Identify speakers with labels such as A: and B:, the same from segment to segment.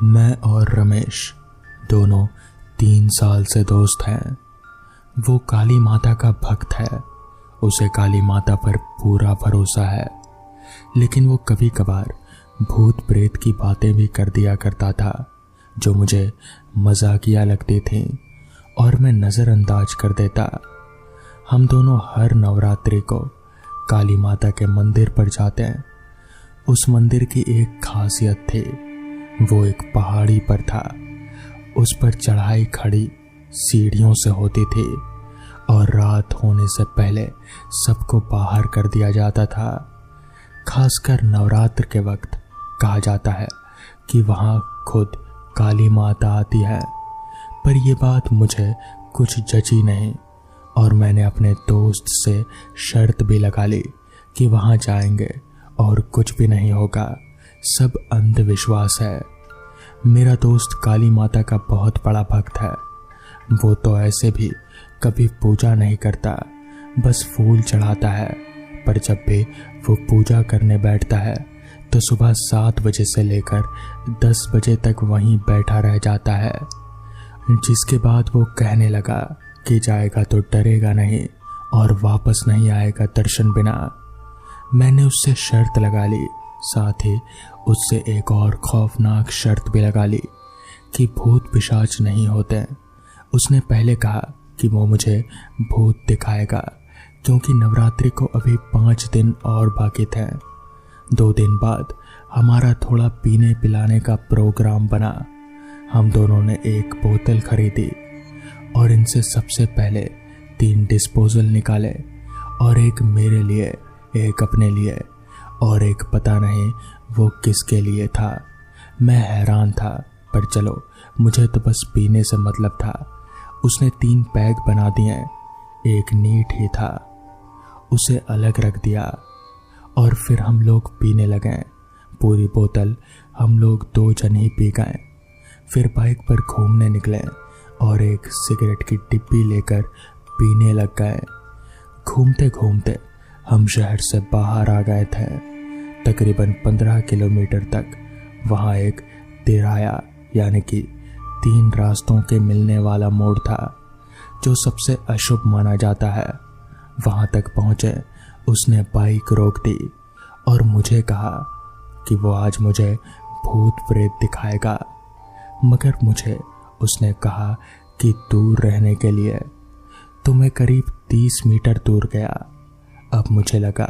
A: मैं और रमेश दोनों 3 साल से दोस्त हैं। वो काली माता का भक्त है, उसे काली माता पर पूरा भरोसा है, लेकिन वो कभी कभार भूत प्रेत की बातें भी कर दिया करता था जो मुझे मजाकिया लगती थी और मैं नज़रअंदाज कर देता। हम दोनों हर नवरात्रि को काली माता के मंदिर पर जाते हैं। उस मंदिर की एक खासियत थी, वो एक पहाड़ी पर था। उस पर चढ़ाई खड़ी सीढ़ियों से होती थी और रात होने से पहले सबको बाहर कर दिया जाता था। खासकर नवरात्र के वक्त कहा जाता है कि वहाँ खुद काली माता आती है, पर यह बात मुझे कुछ जची नहीं और मैंने अपने दोस्त से शर्त भी लगा ली कि वहाँ जाएंगे और कुछ भी नहीं होगा, सब अंधविश्वास है। मेरा दोस्त काली माता का बहुत बड़ा भक्त है। वो तो ऐसे भी कभी पूजा नहीं करता, बस फूल चढ़ाता है, पर जब भी वो पूजा करने बैठता है तो सुबह 7 बजे से लेकर 10 बजे तक वहीं बैठा रह जाता है। जिसके बाद वो कहने लगा कि जाएगा तो डरेगा नहीं और वापस नहीं आएगा दर्शन बिना। मैंने उससे शर्त लगा ली, साथ ही उससे एक और खौफनाक शर्त भी लगा ली कि भूत पिशाच नहीं होते। उसने पहले कहा कि वो मुझे भूत दिखाएगा, क्योंकि नवरात्रि को अभी 5 दिन और बाकी थे। 2 दिन बाद हमारा थोड़ा पीने पिलाने का प्रोग्राम बना। हम दोनों ने एक बोतल खरीदी और इनसे सबसे पहले 3 डिस्पोजल निकाले और एक मेरे लिए, एक अपने लिए और एक पता नहीं वो किसके लिए था। मैं हैरान था, पर चलो मुझे तो बस पीने से मतलब था। उसने 3 पैग बना दिए, एक नीट ही था, उसे अलग रख दिया और फिर हम लोग पीने लगे। पूरी बोतल हम लोग 2 जन ही पी गए। फिर बाइक पर घूमने निकले और एक सिगरेट की डिब्बी लेकर पीने लग गए। घूमते घूमते हम शहर से बाहर आ गए थे, तकरीबन 15 किलोमीटर तक। वहाँ एक तिराया यानी कि 3 रास्तों के मिलने वाला मोड़ था जो सबसे अशुभ माना जाता है। वहाँ तक पहुँचे, उसने बाइक रोक दी और मुझे कहा कि वो आज मुझे भूत प्रेत दिखाएगा, मगर मुझे उसने कहा कि दूर रहने के लिए। तो मैं करीब 30 मीटर दूर गया। अब मुझे लगा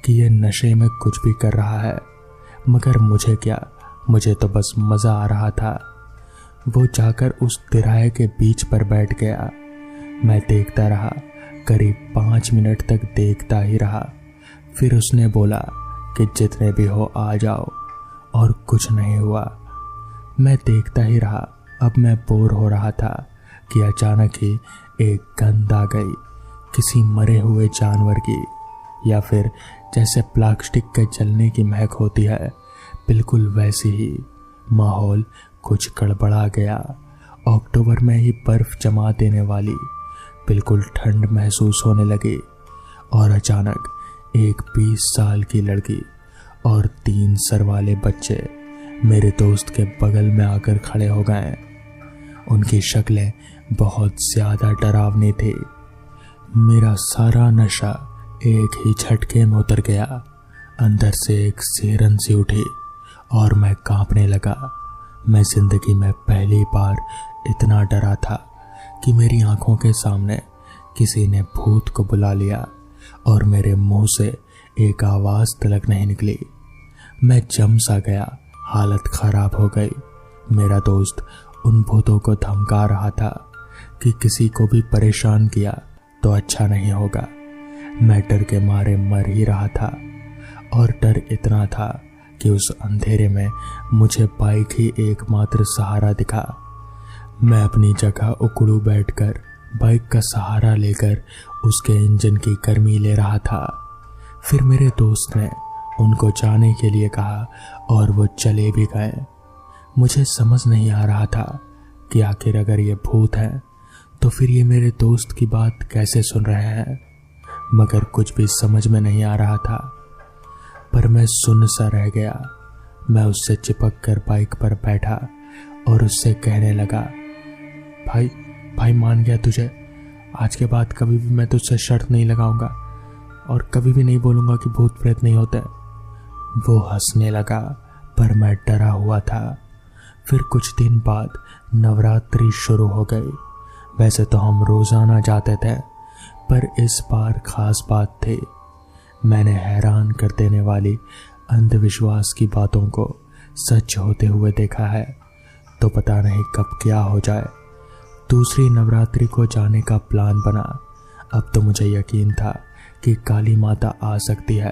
A: कि यह नशे में कुछ भी कर रहा है, मगर मुझे क्या, मुझे तो बस मज़ा आ रहा था। वो जाकर उस तिराहे के बीच पर बैठ गया। मैं देखता रहा, करीब 5 मिनट तक देखता ही रहा। फिर उसने बोला कि जितने भी हो आ जाओ, और कुछ नहीं हुआ। मैं देखता ही रहा। अब मैं बोर हो रहा था कि अचानक ही एक गंध आ गई, किसी मरे हुए जानवर की, या फिर जैसे प्लास्टिक के जलने की महक होती है, बिल्कुल वैसी ही। माहौल कुछ गड़बड़ा गया। अक्टूबर में ही बर्फ जमा देने वाली बिल्कुल ठंड महसूस होने लगी और अचानक एक 20 साल की लड़की और 3 सर वाले बच्चे मेरे दोस्त के बगल में आकर खड़े हो गए। उनकी शक्लें बहुत ज़्यादा डरावनी थी। मेरा सारा नशा एक ही झटके में उतर गया। अंदर से एक सिहरन सी उठी और मैं कांपने लगा। मैं जिंदगी में पहली बार इतना डरा था कि मेरी आंखों के सामने किसी ने भूत को बुला लिया और मेरे मुंह से एक आवाज़ तलक नहीं निकली। मैं जम सा गया, हालत खराब हो गई। मेरा दोस्त उन भूतों को धमका रहा था कि किसी को भी परेशान किया तो अच्छा नहीं होगा। मैं डर के मारे मर ही रहा था और डर इतना था कि उस अंधेरे में मुझे बाइक ही एकमात्र सहारा दिखा। मैं अपनी जगह उकड़ू बैठकर बाइक का सहारा लेकर उसके इंजन की गर्मी ले रहा था। फिर मेरे दोस्त ने उनको जाने के लिए कहा और वो चले भी गए। मुझे समझ नहीं आ रहा था कि आखिर अगर ये भूत हैं तो फिर ये मेरे दोस्त की बात कैसे सुन रहे हैं, मगर कुछ भी समझ में नहीं आ रहा था। पर मैं सुन्न सा रह गया। मैं उससे चिपक कर बाइक पर बैठा और उससे कहने लगा, भाई भाई मान गया तुझे, आज के बाद कभी भी मैं तुझसे शर्त नहीं लगाऊंगा और कभी भी नहीं बोलूंगा कि भूत प्रेत नहीं होते। वो हंसने लगा पर मैं डरा हुआ था। फिर कुछ दिन बाद नवरात्रि शुरू हो गई। वैसे तो हम रोजाना जाते थे, पर इस बार खास बात थी। मैंने हैरान कर देने वाली अंधविश्वास की बातों को सच होते हुए देखा है, तो पता नहीं कब क्या हो जाए। दूसरी नवरात्रि को जाने का प्लान बना। अब तो मुझे यकीन था कि काली माता आ सकती है,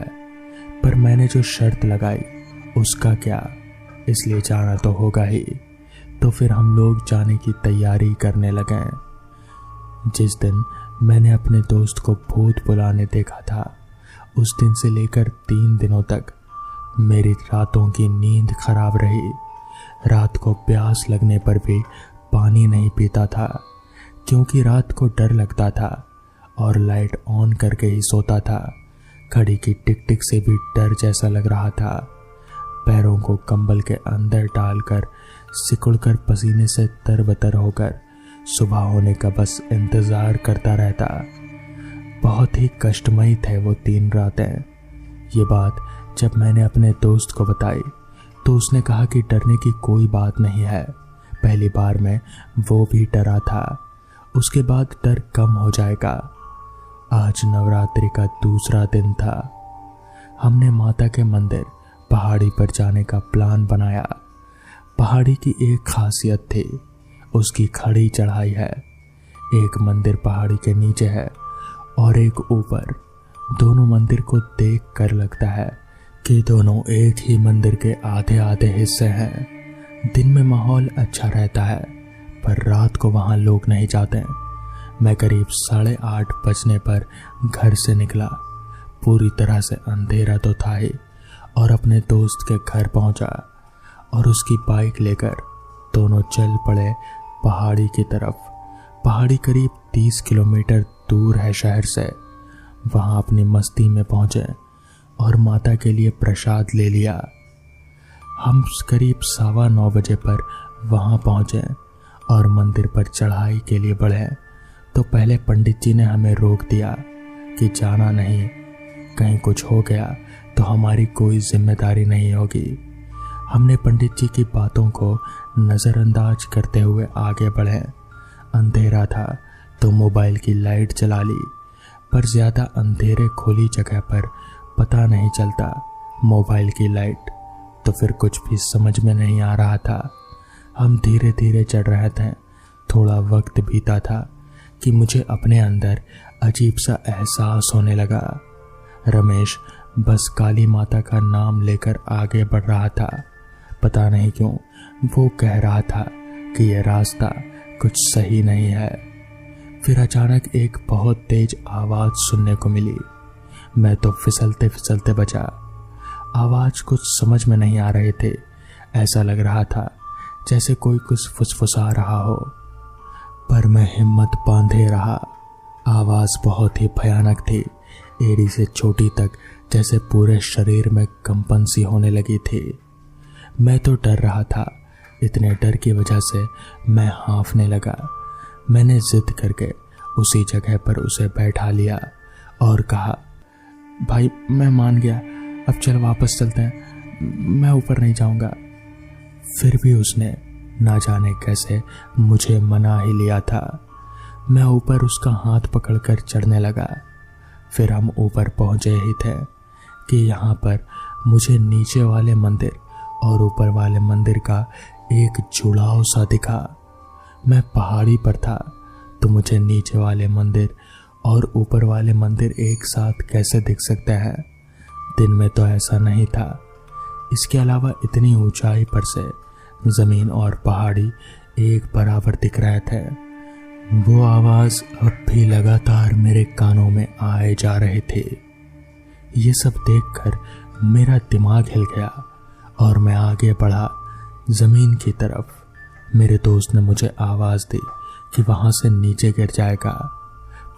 A: पर मैंने जो शर्त लगाई उसका क्या, इसलिए जाना तो होगा ही। तो फिर हम लोग जाने की तैयारी करने लगे। जिस दिन मैंने अपने दोस्त को भूत बुलाने देखा था, उस दिन से लेकर 3 दिनों तक मेरी रातों की नींद खराब रही। रात को प्यास लगने पर भी पानी नहीं पीता था, क्योंकि रात को डर लगता था और लाइट ऑन करके ही सोता था। घड़ी की टिक टिक से भी डर जैसा लग रहा था। पैरों को कंबल के अंदर डालकर सिकुड़कर पसीने से तरबतर होकर सुबह होने का बस इंतजार करता रहता। बहुत ही कष्टमयी थे वो 3 रातें। ये बात जब मैंने अपने दोस्त को बताई तो उसने कहा कि डरने की कोई बात नहीं है। पहली बार में वो भी डरा था, उसके बाद डर कम हो जाएगा। आज नवरात्रि का दूसरा दिन था। हमने माता के मंदिर पहाड़ी पर जाने का प्लान बनाया। पहाड़ी की एक खासियत थी, उसकी खड़ी चढ़ाई है। एक मंदिर पहाड़ी के नीचे है और एक ऊपर। दोनों मंदिर को देख कर लगता है कि दोनों एक ही मंदिर के आधे आधे हिस्से हैं। दिन में माहौल अच्छा रहता है, पर रात को वहां लोग नहीं जाते। मैं करीब 8:30 बजने पर घर से निकला। पूरी तरह से अंधेरा तो था ही, और अपने दोस्त के घर पहुंचा और उसकी बाइक लेकर दोनों चल पड़े पहाड़ी की तरफ। पहाड़ी करीब 30 किलोमीटर दूर है शहर से। वहां अपनी मस्ती में पहुंचे और माता के लिए प्रसाद ले लिया। हम करीब 9:15 बजे पर वहां पहुंचे और मंदिर पर चढ़ाई के लिए बढ़े तो पहले पंडित जी ने हमें रोक दिया कि जाना नहीं, कहीं कुछ हो गया तो हमारी कोई जिम्मेदारी नहीं होगी। हमने पंडित जी की बातों को नज़रअंदाज करते हुए आगे बढ़े। अंधेरा था तो मोबाइल की लाइट जला ली, पर ज़्यादा अंधेरे खुली जगह पर पता नहीं चलता मोबाइल की लाइट, तो फिर कुछ भी समझ में नहीं आ रहा था। हम धीरे धीरे चढ़ रहे थे। थोड़ा वक्त बीता था कि मुझे अपने अंदर अजीब सा एहसास होने लगा। रमेश बस काली माता का नाम लेकर आगे बढ़ रहा था। पता नहीं क्यों वो कह रहा था कि यह रास्ता कुछ सही नहीं है। फिर अचानक एक बहुत तेज आवाज सुनने को मिली। मैं तो फिसलते फिसलते बचा। आवाज कुछ समझ में नहीं आ रहे थे। ऐसा लग रहा था जैसे कोई कुछ फुसफुसा रहा हो, पर मैं हिम्मत बांधे रहा। आवाज बहुत ही भयानक थी। एड़ी से चोटी तक जैसे पूरे शरीर में कंपन सी होने लगी थी। मैं तो डर रहा था। इतने डर की वजह से मैं हाँफने लगा। मैंने जिद करके उसी जगह पर उसे बैठा लिया और कहा, भाई मैं मान गया, अब चल वापस चलते हैं, मैं ऊपर नहीं जाऊंगा। फिर भी उसने ना जाने कैसे मुझे मना ही लिया था। मैं ऊपर उसका हाथ पकड़कर चढ़ने लगा। फिर हम ऊपर पहुंचे ही थे कि यहाँ पर मुझे नीचे वाले मंदिर और ऊपर वाले मंदिर का एक जुड़ाव सा दिखा। मैं पहाड़ी पर था तो मुझे नीचे वाले मंदिर और ऊपर वाले मंदिर एक साथ कैसे दिख सकते हैं? दिन में तो ऐसा नहीं था। इसके अलावा इतनी ऊंचाई पर से जमीन और पहाड़ी एक बराबर दिख रहे थे। वो आवाज अब भी लगातार मेरे कानों में आए जा रहे थे। ये सब देखकर मेरा दिमाग हिल गया और मैं आगे बढ़ा जमीन की तरफ। मेरे दोस्त ने मुझे आवाज दी कि वहां से नीचे गिर जाएगा।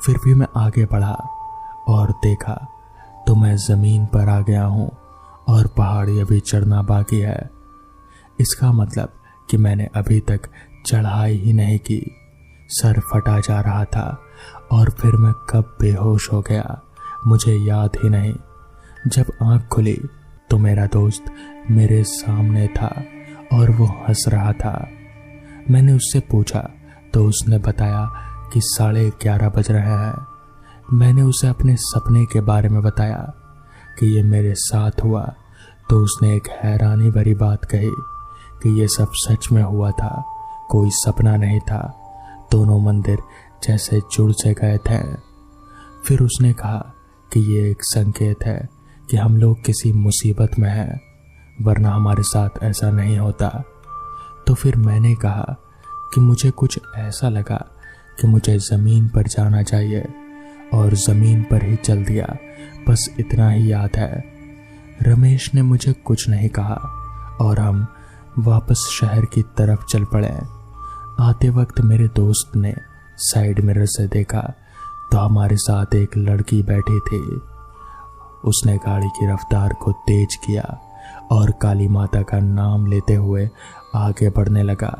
A: फिर भी मैं आगे बढ़ा और देखा तो मैं जमीन पर आ गया हूं और पहाड़ी अभी चढ़ना बाकी है। इसका मतलब कि मैंने अभी तक चढ़ाई ही नहीं की। सर फटा जा रहा था और फिर मैं कब बेहोश हो गया मुझे याद ही नहीं। जब आंख खुली तो मेरा दोस्त मेरे सामने था और वो हंस रहा था। मैंने उससे पूछा तो उसने बताया कि 11:30 बज रहे हैं। मैंने उसे अपने सपने के बारे में बताया कि ये मेरे साथ हुआ तो उसने एक हैरानी भरी बात कही कि ये सब सच में हुआ था, कोई सपना नहीं था। दोनों मंदिर जैसे जुड़ से गए थे। फिर उसने कहा कि ये एक संकेत है कि हम लोग किसी मुसीबत में हैं, वरना हमारे साथ ऐसा नहीं होता। तो फिर मैंने कहा कि मुझे कुछ ऐसा लगा कि मुझे ज़मीन पर जाना चाहिए और ज़मीन पर ही चल दिया, बस इतना ही याद है। रमेश ने मुझे कुछ नहीं कहा और हम वापस शहर की तरफ चल पड़े। आते वक्त मेरे दोस्त ने साइड मिरर से देखा तो हमारे साथ एक लड़की बैठी थी। उसने गाड़ी की रफ्तार को तेज किया और काली माता का नाम लेते हुए आगे बढ़ने लगा।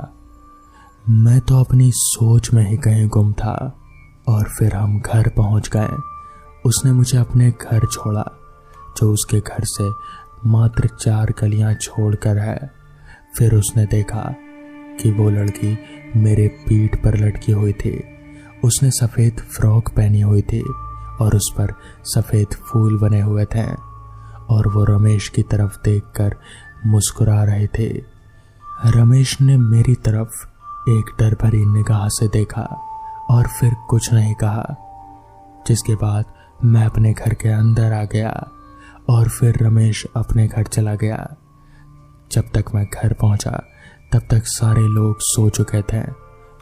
A: मैं तो अपनी सोच में ही कहीं गुम था और फिर हम घर पहुंच गए। उसने मुझे अपने घर छोड़ा जो उसके घर से मात्र 4 गलियां छोड़कर है। फिर उसने देखा कि वो लड़की मेरे पीठ पर लटकी हुई थी। उसने सफ़ेद फ्रॉक पहनी हुई थी और उस पर सफ़ेद फूल बने हुए थे और वो रमेश की तरफ देखकर मुस्कुरा रहे थे। रमेश ने मेरी तरफ एक डर भरी निगाह से देखा और फिर कुछ नहीं कहा, जिसके बाद मैं अपने घर के अंदर आ गया और फिर रमेश अपने घर चला गया। जब तक मैं घर पहुंचा तब तक सारे लोग सो चुके थे,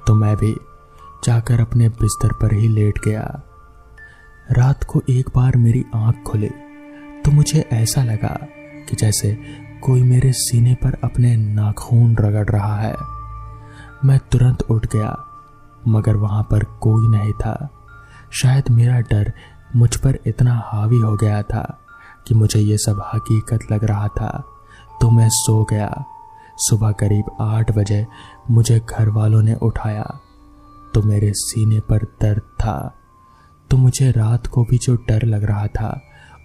A: तो मैं भी जाकर अपने बिस्तर पर ही लेट गया। रात को एक बार मेरी आंख खुली तो मुझे ऐसा लगा कि जैसे कोई मेरे सीने पर अपने नाखून रगड़ रहा है। मैं तुरंत उठ गया मगर वहां पर कोई नहीं था। शायद मेरा डर मुझ पर इतना हावी हो गया था कि मुझे ये सब हकीकत लग रहा था, तो मैं सो गया। सुबह करीब 8 बजे मुझे घर वालों ने उठाया तो मेरे सीने पर दर्द था, तो मुझे रात को भी जो डर लग रहा था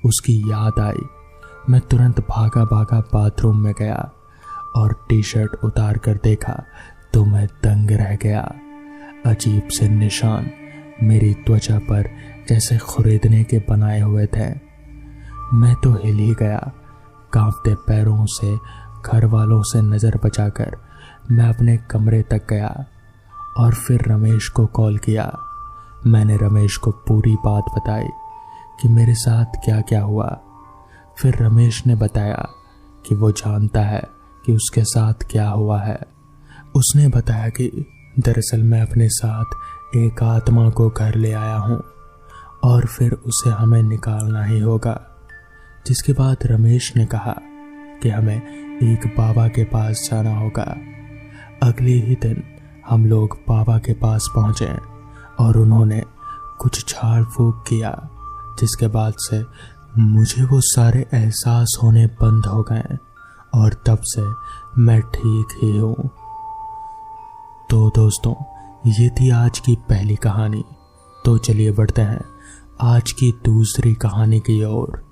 A: उसकी याद आई। मैं तुरंत भागा भागा बाथरूम में गया और टी-शर्ट उतार कर देखा तो मैं दंग रह गया। अजीब से निशान मेरी त्वचा पर जैसे खुरेदने के बनाए हुए थे। मैं तो हिल ही गया। कांपते पैरों से घर वालों से नज़र बचाकर मैं अपने कमरे तक गया और फिर रमेश को कॉल किया। मैंने रमेश को पूरी बात बताई कि मेरे साथ क्या क्या हुआ। फिर रमेश ने बताया कि वो जानता है कि उसके साथ क्या हुआ है। उसने बताया कि दरअसल मैं अपने साथ एक आत्मा को घर ले आया हूँ और फिर उसे हमें निकालना ही होगा। जिसके बाद रमेश ने कहा कि हमें एक बाबा के पास जाना होगा। अगले ही दिन हम लोग बाबा के पास पहुँचे और उन्होंने कुछ झाड़ फूंक किया, जिसके बाद से मुझे वो सारे एहसास होने बंद हो गए और तब से मैं ठीक ही हूँ। तो दोस्तों, ये थी आज की पहली कहानी। तो चलिए बढ़ते हैं आज की दूसरी कहानी की ओर।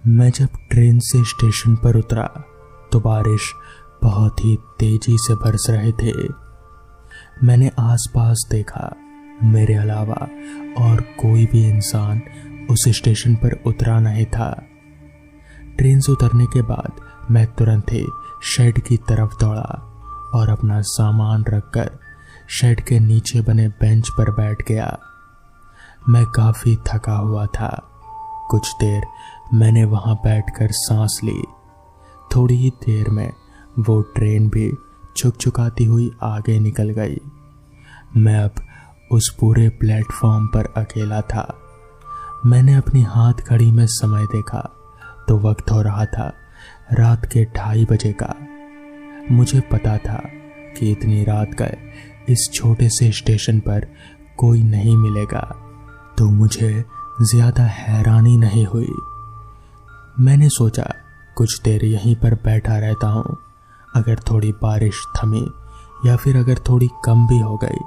A: मैं जब ट्रेन से स्टेशन पर उतरा तो बारिश बहुत ही तेजी से बरस रहे थे। मैंने आसपास देखा, मेरे अलावा और कोई भी इंसान उस स्टेशन पर उतरा नहीं था। ट्रेन से उतरने के बाद मैं तुरंत ही शेड की तरफ दौड़ा और अपना सामान रखकर शेड के नीचे बने बेंच पर बैठ गया। मैं काफ़ी थका हुआ था। कुछ देर मैंने वहां बैठकर सांस ली। थोड़ी ही देर में वो ट्रेन भी छुकछुकाती हुई आगे निकल गई। मैं अब उस पूरे प्लेटफॉर्म पर अकेला था। मैंने अपनी हाथ घड़ी में समय देखा तो वक्त हो रहा था रात के 2:30 बजे का। मुझे पता था कि इतनी रात गए इस छोटे से स्टेशन पर कोई नहीं मिलेगा, तो मुझे ज़्यादा हैरानी नहीं हुई। मैंने सोचा कुछ देर यहीं पर बैठा रहता हूँ अगर थोड़ी बारिश थमी या फिर अगर थोड़ी कम भी हो गई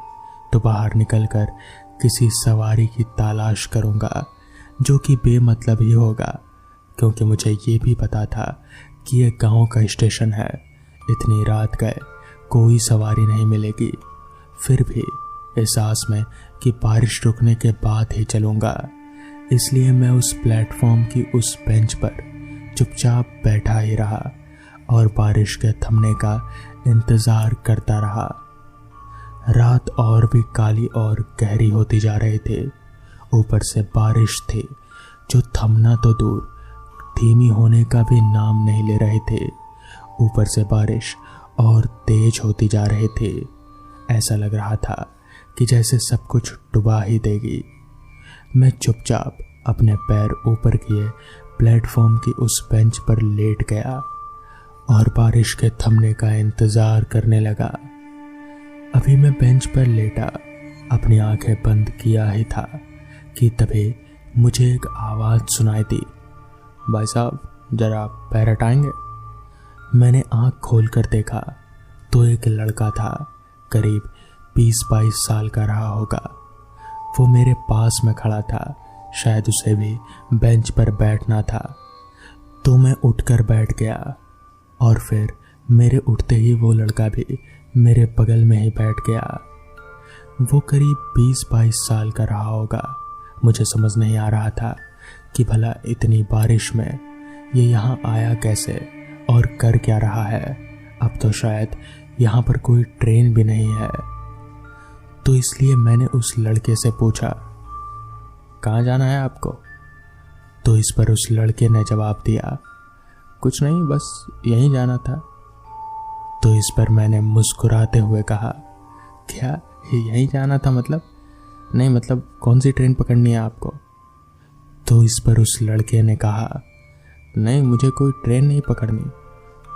A: तो बाहर निकलकर किसी सवारी की तलाश करूंगा जो कि बेमतलब ही होगा, क्योंकि मुझे ये भी पता था कि ये गांव का स्टेशन है। इतनी रात गए कोई सवारी नहीं मिलेगी। फिर भी इस आस में कि बारिश रुकने के बाद ही चलूंगा, इसलिए मैं उस प्लेटफॉर्म की उस बेंच पर चुपचाप बैठा ही रहा और बारिश के थमने का इंतजार करता रहा। रात और भी काली और गहरी होती जा रही थी। ऊपर से बारिश थी जो थमना तो दूर, धीमी होने का भी नाम नहीं ले रहे थे। ऊपर से बारिश और तेज होती जा रही थी। ऐसा लग रहा था कि जैसे सब कुछ डुबा ही देगी। मैं चुपचाप अपने पैर ऊपर किए प्लेटफॉर्म की उस बेंच पर लेट गया और बारिश के थमने का इंतजार करने लगा। अभी मैं बेंच पर लेटा अपनी आंखें बंद किया ही था कि तभी मुझे एक आवाज़ सुनाई दी, भाई साहब जरा पैर हटाएंगे। मैंने आंख खोलकर देखा तो एक लड़का था, करीब 20-22 साल का रहा होगा। वो मेरे पास में खड़ा था, शायद उसे भी बेंच पर बैठना था। तो मैं उठकर बैठ गया और फिर मेरे उठते ही वो लड़का भी मेरे बगल में ही बैठ गया। वो करीब 20-22 साल का रहा होगा। मुझे समझ नहीं आ रहा था कि भला इतनी बारिश में ये यहाँ आया कैसे और कर क्या रहा है। अब तो शायद यहाँ पर कोई ट्रेन भी नहीं है। तो इसलिए मैंने उस लड़के से पूछा, कहाँ जाना है आपको? तो इस पर उस लड़के ने जवाब दिया, कुछ नहीं, बस यहीं जाना था। तो इस पर मैंने मुस्कुराते हुए कहा, क्या यहीं जाना था? मतलब नहीं, मतलब कौन सी ट्रेन पकड़नी है आपको? तो इस पर उस लड़के ने कहा, नहीं मुझे कोई ट्रेन नहीं पकड़नी,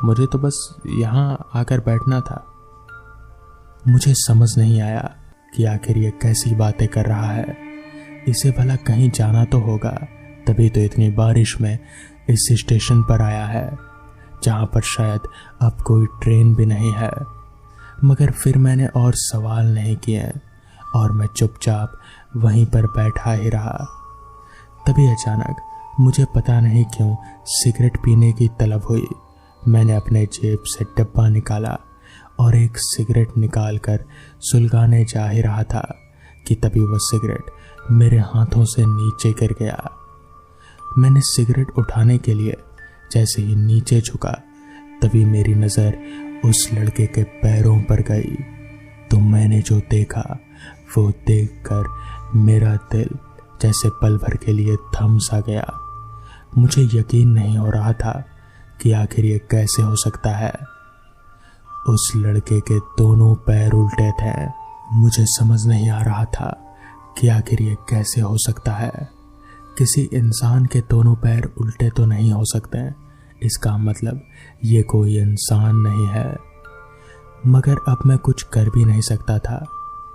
A: मुझे तो बस यहाँ आकर बैठना था। मुझे समझ नहीं आया कि आखिर ये कैसी बातें कर रहा है। इसे भला कहीं जाना तो होगा, तभी तो इतनी बारिश में इस स्टेशन पर आया है जहाँ पर शायद अब कोई ट्रेन भी नहीं है। मगर फिर मैंने और सवाल नहीं किए और मैं चुपचाप वहीं पर बैठा ही रहा। तभी अचानक मुझे पता नहीं क्यों सिगरेट पीने की तलब हुई। मैंने अपने जेब से डब्बा निकाला और एक सिगरेट निकालकर सुलगाने जा ही रहा था कि तभी वह सिगरेट मेरे हाथों से नीचे गिर गया। मैंने सिगरेट उठाने के लिए जैसे ही नीचे झुका तभी मेरी नज़र उस लड़के के पैरों पर गई। तो मैंने जो देखा वो देखकर मेरा दिल जैसे पल भर के लिए थम सा गया। मुझे यकीन नहीं हो रहा था कि आखिर ये कैसे हो सकता है। उस लड़के के दोनों पैर उल्टे थे। मुझे समझ नहीं आ रहा था कि आखिर ये कैसे हो सकता है। किसी इंसान के दोनों पैर उल्टे तो नहीं हो सकते, इसका मतलब ये कोई इंसान नहीं है। मगर अब मैं कुछ कर भी नहीं सकता था।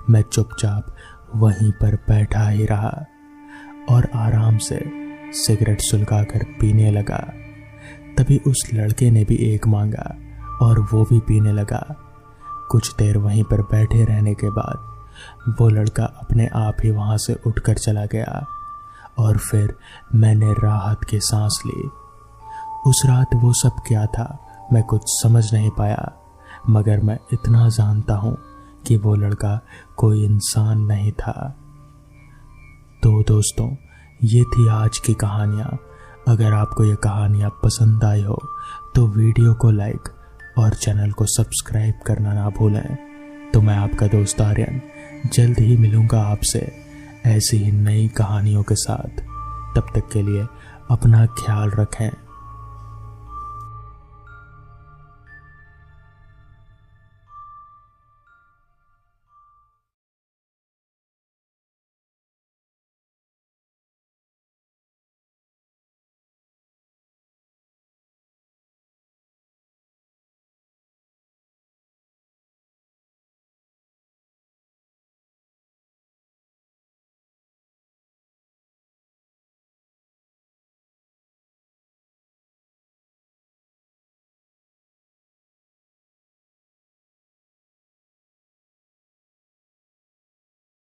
A: मैं चुपचाप वहीं पर बैठा ही रहा और आराम से सिगरेट सुलगाकर पीने लगा। तभी उस लड़के ने भी एक मांगा और वो भी पीने लगा। कुछ देर वहीं पर बैठे रहने के बाद वो लड़का अपने आप ही वहां से उठकर चला गया और फिर मैंने राहत की सांस ली। उस रात वो सब क्या था मैं कुछ समझ नहीं पाया, मगर मैं इतना जानता हूं कि वो लड़का कोई इंसान नहीं था। तो दोस्तों, ये थी आज की कहानियाँ। अगर आपको ये कहानियाँ पसंद आई हो तो वीडियो को लाइक और चैनल को सब्सक्राइब करना ना भूलें। तो मैं आपका दोस्त आर्यन जल्द ही मिलूँगा आपसे ऐसी ही नई कहानियों के साथ। तब तक के लिए अपना ख्याल रखें।